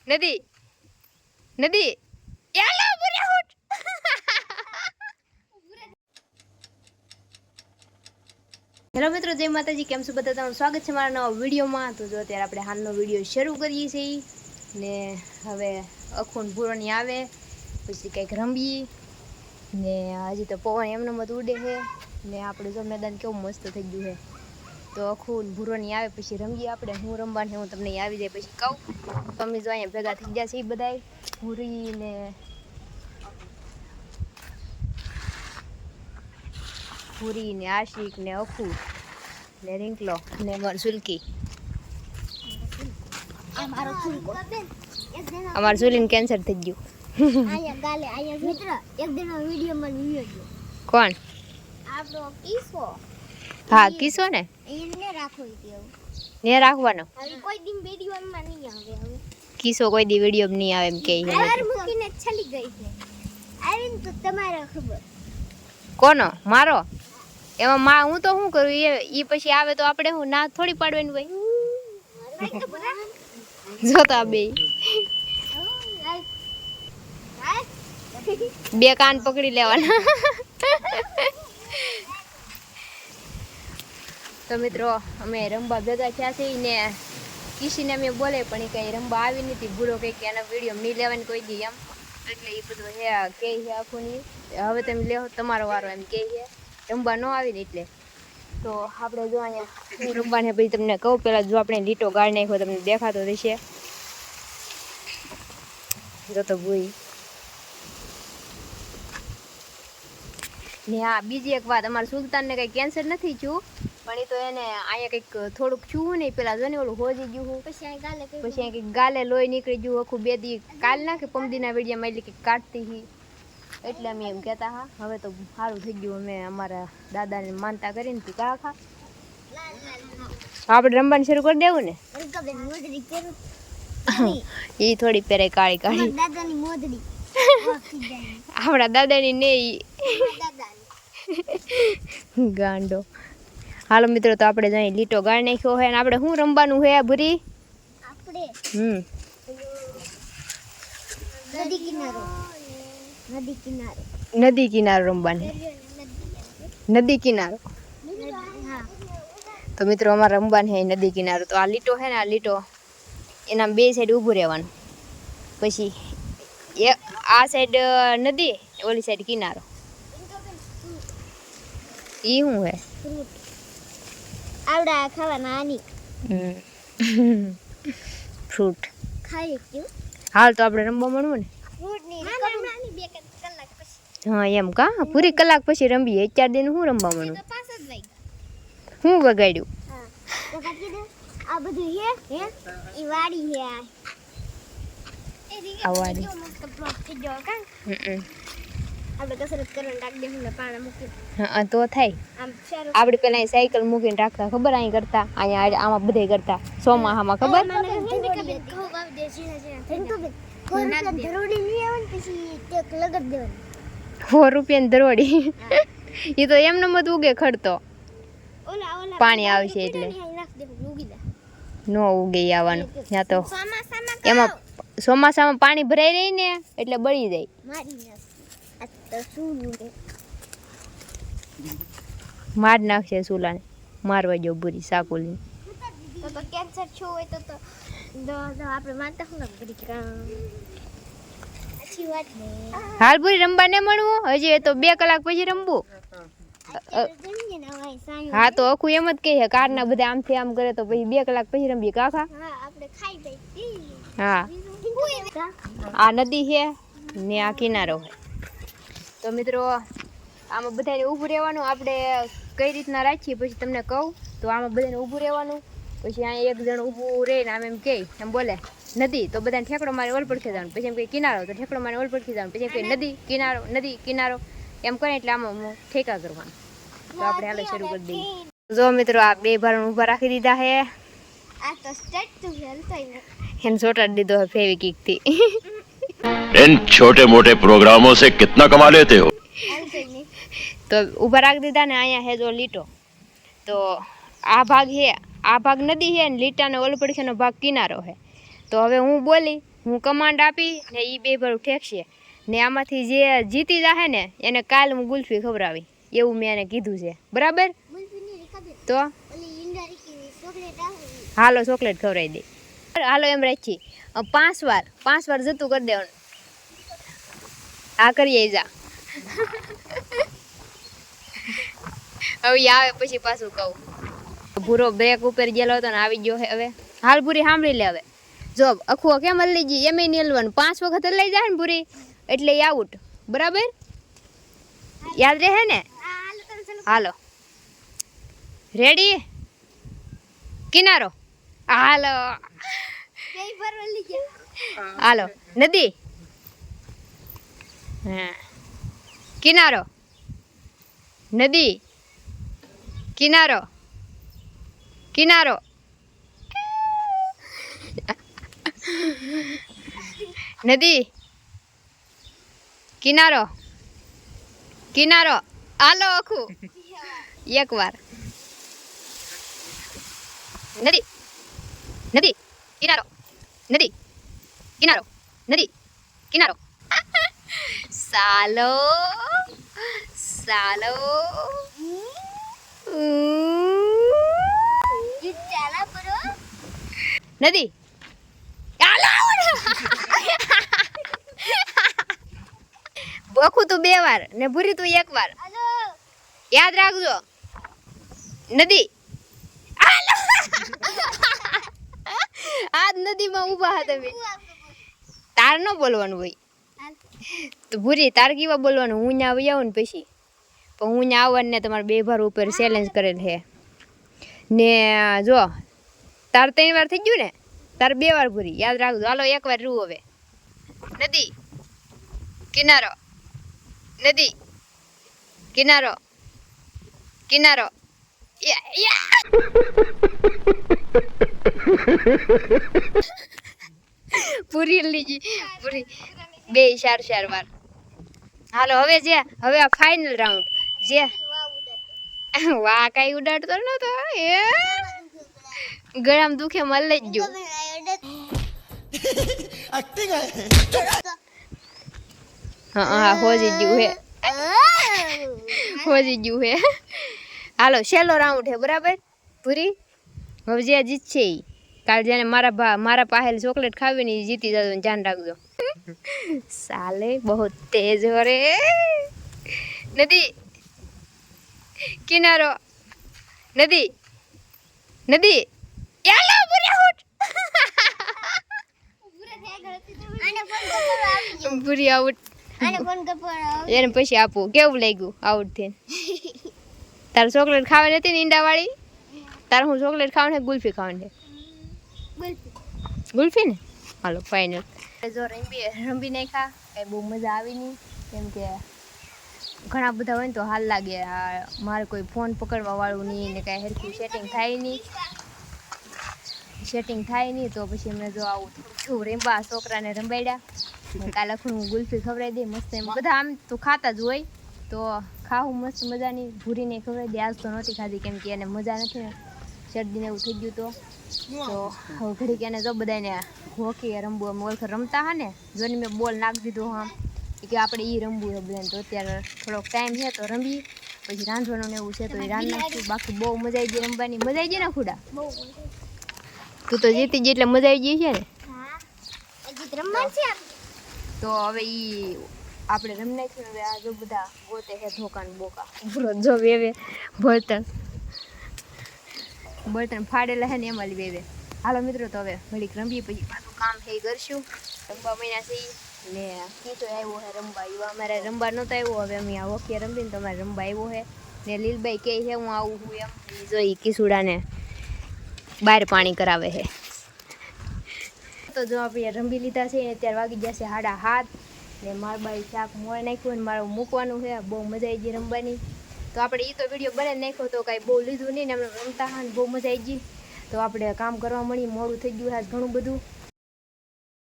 નદી નદી યાલો પૂરે ઉઠ હેલો મિત્રો, જય માતાજી. કેમ છો બધા? તમારું સ્વાગત છે મારા નવા વિડીયોમાં. તો જો અત્યારે આપણે હાલનો વિડીયો શરૂ કરીએ છીએ ને હવે અખૂન પૂરોની આવે પછી કંઈક રમીએ ને હજી તો પવન એમને મત ઉડે છે ને આપણે જો મેદાન કેવું મસ્ત થઈ ગયું છે. તો અખૂન ભૂરોની આવે પછી રમીએ આપણે. હું રમવાની હું તમને આવી જાય પછી કહું. તમે જો અહીંયા ભેગા થઈ ગયા છે એ બધાય ભૂરી ને પૂરી ને આશિક ને અખુ ને રિંકલો ને અમાર સુલકી. અમાર સુલીન કેન્સર થઈ ગયું. કોણ? હા, કિસો ને ને રાખવાનો. કિસો કોઈ દી વિડીયો નહીં આવે એમ કે કોનો? મારો? એમાં માં હું તો શું કરું એ પછી આવે તો આપણે હું ના થોડી પાડવાની હોય. જોતા બે બે કાન પકડી લેવાના. તો મિત્રો અમે રમવા ભેગા થયા છે ને કિશીને અમે બોલે પણ એ કઈ રમવા આવી નથી. ભૂરો કંઈક એના વિડીયો નહીં લેવાની કોઈ દી એમ એટલે એ બધું હે કે છે આખું ની હવે તમે લેવો તમારો વારો એમ કે છે રમવા ન આવી ને એટલે. તો આપણે જો અહીંયા રમવાને પછી તમને કહું પેલા જો આપણે લીટો ગાળ નાખ્યો તમને દેખાતો રહેશે. જો તો ભૂઈ ને હા બીજી એક વાત, અમારા સુલતાનને કંઈ કેન્સર નથી થયું પણ એ તો એને અહીંયા કંઈક થોડુંક થયું ને પેલા જો ને ઓલું હોજી ગયું પછી કંઈક ગાલે લોહી નીકળી ગયું આખું. બે દી કાલ ના કે પમદીના વેડિયામાં એટલે કંઈક કાઢતી હતી એટલે અમે એમ કહેતા હા. હવે તો સારું થઈ ગયું. અમે અમારા દાદાને માનતા કરીને તું કા ખા આપણે રમવાનું શરૂ કરી દેવું ને. એ થોડી પહેરે કાળી કાળી આપણા દાદાની ને ગાંડો. હાલો મિત્રો, તો આપણે જઈ લીટો ગાળ નાખ્યો હોય ને આપણે શું રમવાનું છે ભૂરી? નદી કિનારો રમવાનું. નદી કિનારો તો મિત્રો અમારે રમવાનું છે નદી કિનારો. તો આ લીટો છે ને આ લીટો એના બે સાઈડ ઊભું રહેવાનું. પછી આ સાઈડ નદી ઓલી સાઈડ કિનારો. ઈ શું હે? આવડા ખાવાના આની ફ્રૂટ ખાઈ ગયું. હાલ તો આપણે રમવા મળવું ને. ફ્રૂટ ની નાની 2 કલાક પછી. હા એમ કા પૂરી કલાક પછી રમીએ. 4 દિન હું રમવા મળું. તો પાસ જ વાઈ હું વગાડ્યું? હા તો કાકી દે આ બધું હે ઈ વાડી હે આ વાડી મસ્ત પ્લોટ થઈ ગયો કા. આપણે કસરત કરવાનું રાખ દે હું પાણા મૂકી. હા તો થાય. આમ ચારો આપણે પેલા અહીં સાયકલ મૂકીને રાખતા ખબર? અહીં કરતા અહીંયા આમાં બધે કરતા ચોમાહામાં ખબર? ઘઉં વાવી દે ઝીણા ધરોડી લઈ આવે ને પછી ટેક લગત દેવાની. 4 રૂપિયાની ધરોડી એ તો એમને મત ઉગે ખડતો ઓલા પાણી આવશે એટલે નાખ દે ઉગી દે નો ઉગે આવવાનું. ત્યાં તો ચોમાસામાં એમાં ચોમાસામાં પાણી ભરાઈ રહી ને એટલે બળી જાય. મારી નાખ આ તો શું માર નાખશે સુલાને. મારવા જો બુરી સાકુલી તો કેન્સર છો હોય તો આપણે માનતા હું બધી अच्छी વાત ને. હાલ બુરી રમવા ને મળવું હજી તો 2 કલાક પછી રમવું. હા તો અખું એમ જ કહે કારના બધા આમથી આમ કરે તો પછી 2 કલાક પછી રમીએ કાકા. આપણે ખાઈ દઈ. હા આ નદી છે ને આ કિનારો છે. તો મિત્રો આમાં બધાને ઊભું રહેવાનું. આપણે કઈ રીતના રાખીએ પછી તમને કહું. તો આમાં બધાને ઊભું રહેવાનું. પછી અહીંયા એક જણ ઊભું રહીને આમ એમ કહે એમ બોલે નદી તો બધાને ઠેકડો મારે ઓલ પડખે જવાનું. પછી એમ કહે કિનારો તો ઠેકડો મારે ઓલ પડખે જવાનું. પછી એમ કહે નદી કિનારો એમ કરે એટલે આમાં ઠેકા કરવાનું. તો આપણે હાલો શરૂ કરી દઈએ. જો મિત્રો આ 2 ભારણ ઊભા રાખી દીધા છે. આ તો સ્ટેચ્યુ હેલતાઈ એને ચોટાડી દીધો છે ફેવિકિક થી. इन छोटे मोटे प्रोग्रामों से कितना कमा लेते हो? તો ઊભા રાખી દીધા ને અહીંયા હે જો લીટો. તો આ ભાગ નદી છે ને લીટાનો ઓલ પડખેનો ભાગ કિનારો છે. તો હવે હું બોલી હું કમાન્ડ આપી ને એ બે ભરું ઠેકશે ને આમાંથી જે જીતી જાહે ને એને કાલ હું ગુલ્ફી ખવડાવી એવું મેં એને કીધું છે બરાબર તો હાલો ચોકલેટ ખવડાવી દે હાલો એમ રાખી 5 વાર જતું કરી દેવાનું આ કરીએ જા હવે આવે પછી પાછું કહું ભૂરો બ્રેક ઉપર ગયેલો હતો ને આવી ગયો હવે હાલ પૂરી સાંભળી લે હવે જો અખુઓ કેમ હલી ગઈ એમ નહીં હલવાનું 5 વખત હલાઈ જાય ને પૂરી એટલે આઉટ બરાબર યાદ રહે ને હાલો રેડી કિનારો હાલો હાલો નદી હા કિનારો નદી કિનારો કિનારો નદી કિનારો કિનારો હાલો આખું એક વાર નદી નદી કિનારો નદી કિનારો નદી કિનારો સાલો સાલો નદી બખું તું 2 વાર ને ભૂરી તું 1 વાર યાદ રાખજો નદી આ નદીમાં ઊભા હતા તમે તાર ન બોલવાનું હોય તો ભૂરી તાર કેવા બોલવાનું હું ના આવી આવું ને પછી પણ હું ના આવવાનું ને તમારે 2 વાર ઉપર ચેલેન્જ કરેલ છે ને જો તાર 3 વાર થઈ ગયું ને તાર 2 વાર ભૂરી યાદ રાખજો હાલો 1 વાર રૂ હવે નદી કિનારો નદી કિનારો કિનારો પૂરી લીજી પૂરી 2 4 વાર હાલો હવે આ ફાઇનલ રાઉન્ડ જે વાહ કઈ ઉડાડતો નતો એ ગળામાં દુખે મલ જ ગયું હા હોજી ગયું હે હોજી ગયું હે હાલો છેલ્લો રાઉન્ડ હે બરાબર પૂરી હવે જે જીતશે ઈ કાલ જેને મારા પાહેલ ચોકલેટ ખાવી ને જીતી જજો ધ્યાન રાખજો સાલે બહુ તેજ હો રે નદી કિનારો નદી નદી યાલો પૂરી આઉટ પૂરી આઉટ એને પછી આપું કેવું લાગ્યું આઉટ થઈને તારે ચોકલેટ ખાવાની હતી ને ઈંડાવાળી તારે હું ચોકલેટ ખાવાની ગુલ્ફી ખાવાની ગુલ્ફી ને હાલો ફાઇનલ જો રંબી નાખ્યા કઈ બહુ મજા આવી નહીં કેમ કે ઘણા બધા હોય ને તો હાલ લાગે મારે કોઈ ફોન પકડવા વાળું નહીં ને કાંઈ હરખું સેટિંગ થાય નહીં તો પછી મેં જો આવું થોડું રેમ્બા છોકરાને રંબાડ્યા કાલે હું ગુલ્ફી ખવડાવી દે મસ્ત એમ બધા આમ તો ખાતા જ હોય તો ખાવું મસ્ત મજાની ભૂરીને ખવડાવી દે આજ તો નહોતી ખાધી કેમ કે એને મજા નથી ને શરદીને એવું થઈ ગયું તો હવે ઘડીક એને જો બધાને હોકી રમવું એમ ઓળખ રમતા હા ને જોને મેં બોલ નાખી દીધો હા કે આપણે એ રમવું છે બધાને તો અત્યારે થોડોક ટાઈમ છે તો રમી પછી રાંધવાનું ને એવું છે તો એ રાંધ નાખશું બાકી બહુ મજા આવી ગઈ રમવાની મજા આવી ગઈ ને ખુડા તું તો જીતી ગઈ એટલે મજા આવી ગઈ છે ને તો હવે ઈ આપણે રમી નાખ્યું હવે આ જો બધા ગોતે છે ધોકાન બોકા પૂરો જો વેવે બળતણ ફાડેલા છે ને એમાં વેવે હાલો મિત્રો તો હવે ઘડીક રમીએ પછી પાછું કામ થઈ કરશું રમવા મહિના છે ને કીધો આવ્યો છે રમવા એવા અમારે રમવા નહોતો આવ્યો હવે અમે આ હોકી રમીને તો અમારે રમવા આવ્યો છે ને લીલભાઈ કહે છે હું આવું હું એમ જોઈ કિસુડાને બહાર પાણી કરાવે છે તો જો આપણે રમી લીધા છે અત્યારે વાગી જશે 7:30 ને મારા બાઈ શાક મોય નાખ્યું ને મારે મૂકવાનું છે બહુ મજા આવી ગઈ રમવાની તો આપણે એ તો વિડીયો બનાવી નાખ્યો તો કાંઈ બહુ લીધું નહીં ને અમે રમતા હા ને બહુ મજા આવી ગઈ તો આપણે કામ કરવા મળી મોડું થઈ ગયું આજ ઘણું બધું